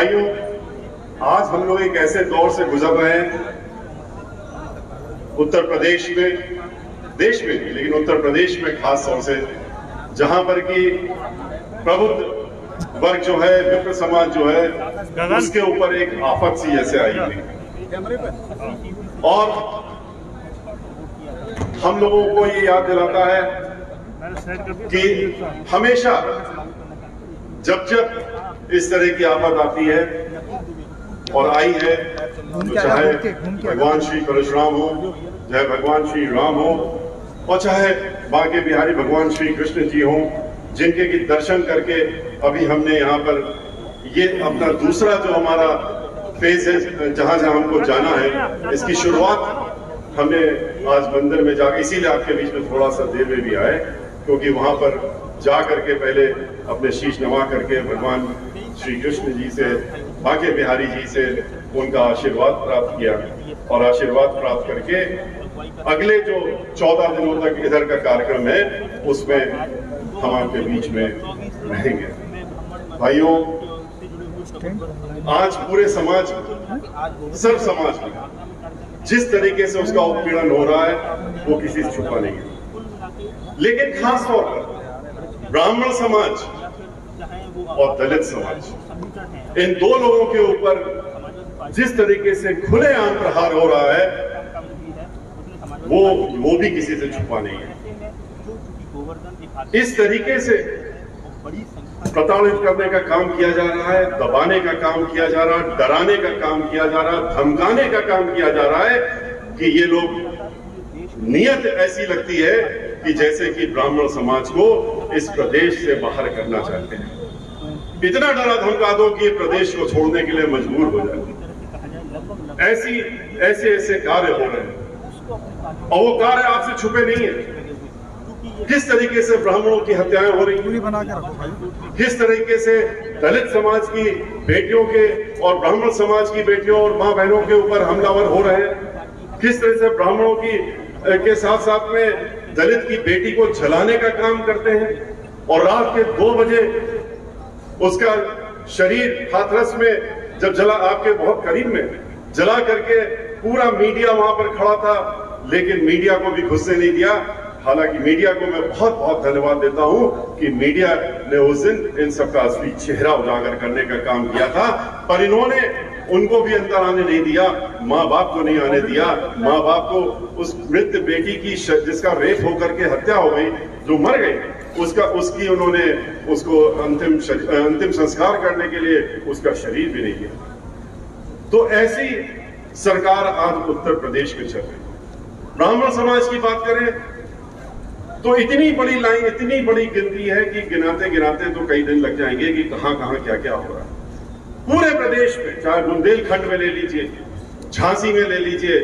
भाइयों, आज हम लोग एक ऐसे दौर से गुजर रहे हैं उत्तर प्रदेश में, देश में भी, लेकिन उत्तर प्रदेश में खास तौर से, जहां पर कि प्रबुद्ध वर्ग जो है, विप्र समाज जो है, उसके ऊपर एक आफत सी जैसे आई हुई। और हम लोगों को ये याद दिलाता है कि हमेशा जब जब इस तरह की आफत आती है और आई है, तो चाहे भगवान श्री परशुराम हो, चाहे भगवान श्री राम हो, और चाहे बांके बिहारी भगवान श्री कृष्ण जी हो, जिनके की दर्शन करके अभी हमने यहाँ पर ये अपना दूसरा जो हमारा फेज है, जहां जहां हमको जाना है, इसकी शुरुआत हमने आज मंदिर में जाकर, इसीलिए आपके बीच में थोड़ा सा देर में भी आए, क्योंकि वहां पर जा करके पहले अपने शीश नवा करके भगवान श्री कृष्ण जी से, बांके बिहारी जी से उनका आशीर्वाद प्राप्त किया, और आशीर्वाद प्राप्त करके अगले जो 14 दिनों तक इधर का कार्यक्रम है, उसमें हम आपके बीच में रहेंगे। भाइयों, आज पूरे समाज, सर्व समाज में जिस तरीके से उसका उत्पीड़न हो रहा है, वो किसी से छुपा नहीं है, लेकिन खास तौर पर ब्राह्मण समाज और दलित समाज, इन दो लोगों के ऊपर जिस तरीके से खुलेआम प्रहार हो रहा है, वो भी किसी से छुपा नहीं है। इस तरीके से प्रताड़ित करने का काम किया जा रहा है, दबाने का काम किया जा रहा है, डराने का काम किया जा रहा है, धमकाने का काम किया जा रहा है कि ये लोग, नियत ऐसी लगती है कि जैसे कि ब्राह्मण समाज को इस प्रदेश से बाहर करना चाहते हैं। इतना डरा धमका दो कि ये प्रदेश को छोड़ने के लिए मजबूर हो जाए। ऐसे कार्य हो रहे हैं, और वो कार्य आपसे छुपे नहीं है। किस तरीके से ब्राह्मणों की हत्याएं हो रही हैं, किस तरीके से दलित समाज की बेटियों के और ब्राह्मण समाज की बेटियों और मां बहनों के ऊपर हमलावर हो रहे हैं, किस तरह से ब्राह्मणों के साथ साथ में दलित की बेटी को जलाने का काम करते हैं, और रात के 2 बजे उसका शरीर हाथरस में जब जला, आपके बहुत करीब में जला करके, पूरा मीडिया वहां पर खड़ा था, लेकिन मीडिया को भी घुसने नहीं दिया। हालांकि मीडिया को मैं बहुत बहुत धन्यवाद देता हूं कि मीडिया ने उस दिन इन सबका असली चेहरा उजागर करने का काम किया था, पर इन्होंने उनको भी अंदर आने नहीं दिया, माँ बाप को नहीं आने दिया। माँ बाप को उस मृत बेटी की, जिसका रेप होकर के हत्या हो गई, जो मर गई, उसकी उन्होंने उसको अंतिम संस्कार करने के लिए उसका शरीर भी नहीं दिया। तो ऐसी सरकार आज उत्तर प्रदेश में चल रही है। ब्राह्मण समाज की बात करें तो इतनी बड़ी लाइन, इतनी बड़ी गिनती है कि गिनाते गिनाते तो कई दिन लग जाएंगे कि कहां कहां क्या क्या हो रहा है पूरे प्रदेश में। चाहे बुंदेलखंड में ले लीजिए, झांसी में ले लीजिए,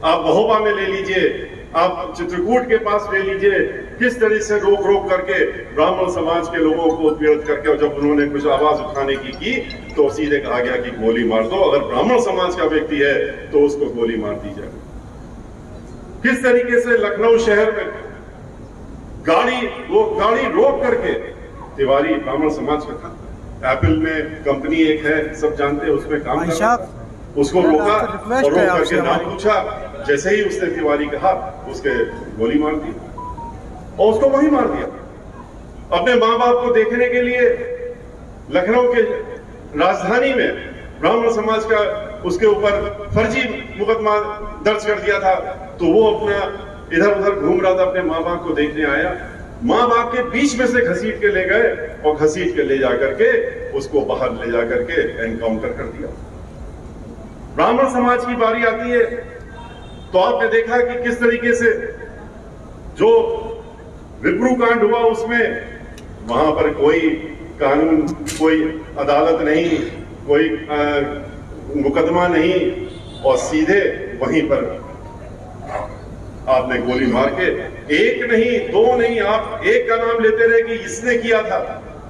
आप महोबा में ले लीजिए, आप चित्रकूट के पास ले लीजिए, किस तरह से रोक रोक करके ब्राह्मण समाज के लोगों को उत्पीड़ित करके, और जब उन्होंने कुछ आवाज उठाने की तो सीधे कहा गया कि गोली मार दो, अगर ब्राह्मण समाज का व्यक्ति है तो उसको गोली मार दी जाए। किस तरीके से लखनऊ शहर में गाड़ी रोक करके, तिवारी ब्राह्मण समाज का था, एप्पल में कंपनी एक है, सब जानते हैं, उसमें काम कर रहा था, उसको रोका और रोक करके नाम पूछा, जैसे ही उसने तिवारी कहा, उसके गोली मार दी और उसको वहीं मार दिया। अपने माँ बाप को देखने के लिए लखनऊ के राजधानी में ब्राह्मण समाज का उसके ऊपर फर्जी मुकदमा दर्ज कर दिया था, तो वो अपना इधर उधर घूम रहा था, अपने माँ बाप को देखने आया, माँ बाप के बीच में से घसीट के ले गए और घसीट के ले जाकर के उसको बाहर ले जाकर के एनकाउंटर कर दिया। ब्राह्मण समाज की बारी आती है तो आपने देखा कि किस तरीके से जो विप्रू कांड हुआ, उसमें वहां पर कोई कानून, कोई अदालत नहीं, कोई मुकदमा नहीं, और सीधे वहीं पर आपने गोली मार के, एक नहीं, 2 नहीं, आप एक का नाम लेते रहे कि इसने किया था,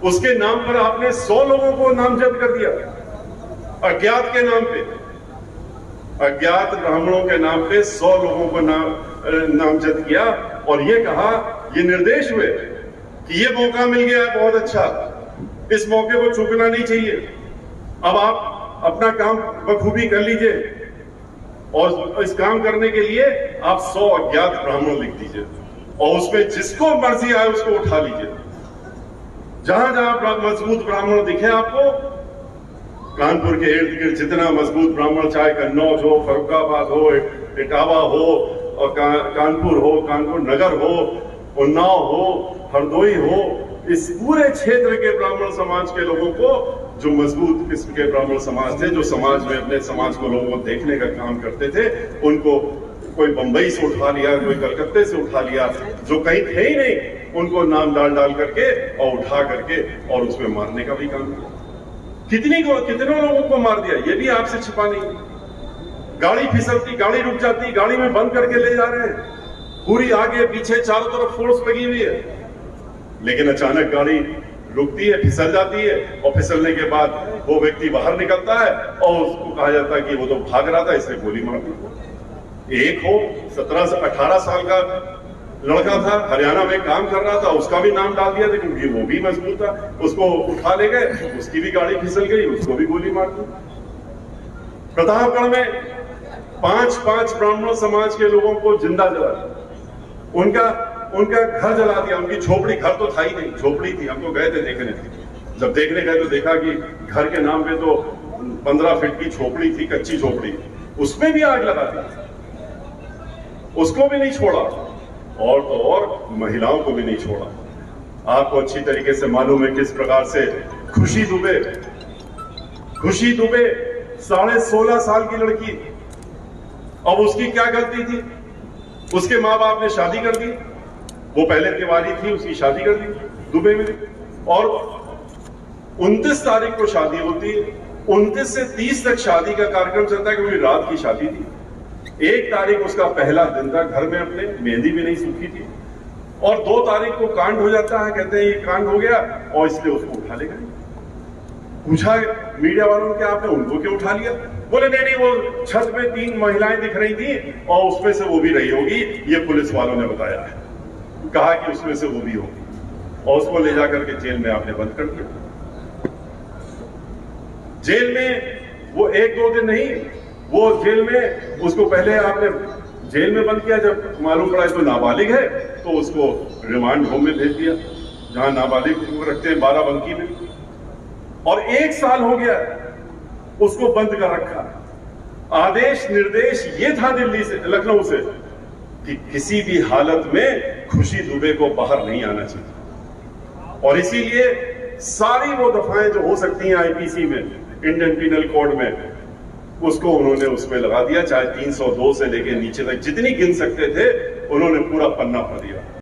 उसके नाम पर आपने 100 लोगों को नामजद कर दिया, अज्ञात के नाम पे, अज्ञात ब्राह्मणों के नाम पे 100 लोगों को नामजद किया, और ये कहा, ये निर्देश हुए कि ये मौका मिल गया है बहुत अच्छा, इस मौके को चूकना नहीं चाहिए। अब आप अपना काम बखूबी कर लीजिए और इस काम करने के लिए आप 100 अज्ञात ब्राह्मण लिख दीजिए और उसमें जिसको मर्जी आए उसको उठा लीजिए। जहां जहां मजबूत ब्राह्मण दिखे आपको, कानपुर के इर्द गिर्द जितना मजबूत ब्राह्मण, चाहे कन्नौज हो, फर्रुखाबाद हो, इटावा हो, और कानपुर हो, कानपुर नगर हो, उन्नाव हो, हरदोई हो, इस पूरे क्षेत्र के ब्राह्मण समाज के लोगों को, जो मजबूत किस्म के ब्राह्मण समाज थे, जो समाज में अपने समाज को लोगों को देखने का काम करते थे, उनको कोई बंबई से उठा लिया, कोई कलकत्ते से उठा लिया, जो कहीं थे ही नहीं, उनको नाम डाल करके और उठा करके और उसमें मारने का भी काम किया। कितनों लोगों को मार दिया, ये भी आपसे छिपा नहीं। गाड़ी फिसलती, गाड़ी रुक जाती, गाड़ी में बंद करके ले जा रहे हैं, पूरी आगे पीछे चारों तरफ फोर्स लगी हुई है, लेकिन अचानक गाड़ी रुकती है, फिसल जाती है और फिसलने के बाद वो व्यक्ति बाहर निकलता है और उसको कहा जाता है कि वो तो भाग रहा था इसलिए गोली मार दी। एक हो 17 से 18 साल का लड़का था, हरियाणा में काम कर रहा था, उसका भी नाम डाल दिया था क्योंकि वो भी मजबूत था, उसको उठा ले गए, उसकी भी गाड़ी फिसल गई, उसको भी गोली मार दी। प्रतापगढ़ में 5 ब्राह्मण समाज के लोगों को जिंदा जला दिया, उनका घर जला दिया, उनकी झोपड़ी, घर तो था ही नहीं, झोपड़ी थी, हम तो गए थे देखने। जब देखने गए तो देखा कि घर के नाम पे तो 15 फीट की झोपड़ी थी, कच्ची झोपड़ी, उसमें भी आग लगा दी, उसको भी नहीं छोड़ा, और तो और महिलाओं को भी नहीं छोड़ा। आपको अच्छी तरीके से मालूम है किस प्रकार से खुशी दुबे 16.5 साल की लड़की, अब उसकी क्या गलती थी? उसके माँ बाप ने शादी कर दी, वो पहले तिवारी थी, उसकी शादी कर दी दुबई में, और 29 तारीख को शादी होती है, 29 से 30 तक शादी का कार्यक्रम चलता है क्योंकि रात की शादी थी। 1 तारीख उसका पहला दिन था, घर में अपने मेहंदी भी नहीं सूखी थी, और 2 तारीख को कांड हो जाता है, कहते हैं ये कांड हो गया और इसलिए उसको उठा ले गए। पूछा मीडिया वालों ने कि आपने उनको क्यों उठा लिया? बोले नहीं, वो छत में 3 महिलाएं दिख रही थी और उसमें से वो भी रही होगी, ये पुलिस वालों ने बताया है, कहा कि उसमें से वो भी होगी, और उसको ले जाकर के जेल में आपने बंद कर दिया। जेल में वो 1-2 दिन नहीं, वो जेल में उसको पहले आपने जेल में बंद किया, जब मालूम पड़ा तो नाबालिग है तो उसको रिमांड होम में भेज दिया, जहां नाबालिग को रखते हैं बाराबंकी में, और 1 साल हो गया उसको बंद कर रखा। आदेश निर्देश ये था दिल्ली से, लखनऊ से, कि किसी भी हालत में खुशी दुबे को बाहर नहीं आना चाहिए, और इसीलिए सारी वो दफाएं जो हो सकती हैं आईपीसी में, इंडियन पिनल कोड में, उसको उन्होंने उसमें लगा दिया, चाहे 302 से लेके नीचे तक जितनी गिन सकते थे उन्होंने पूरा पन्ना भर दिया।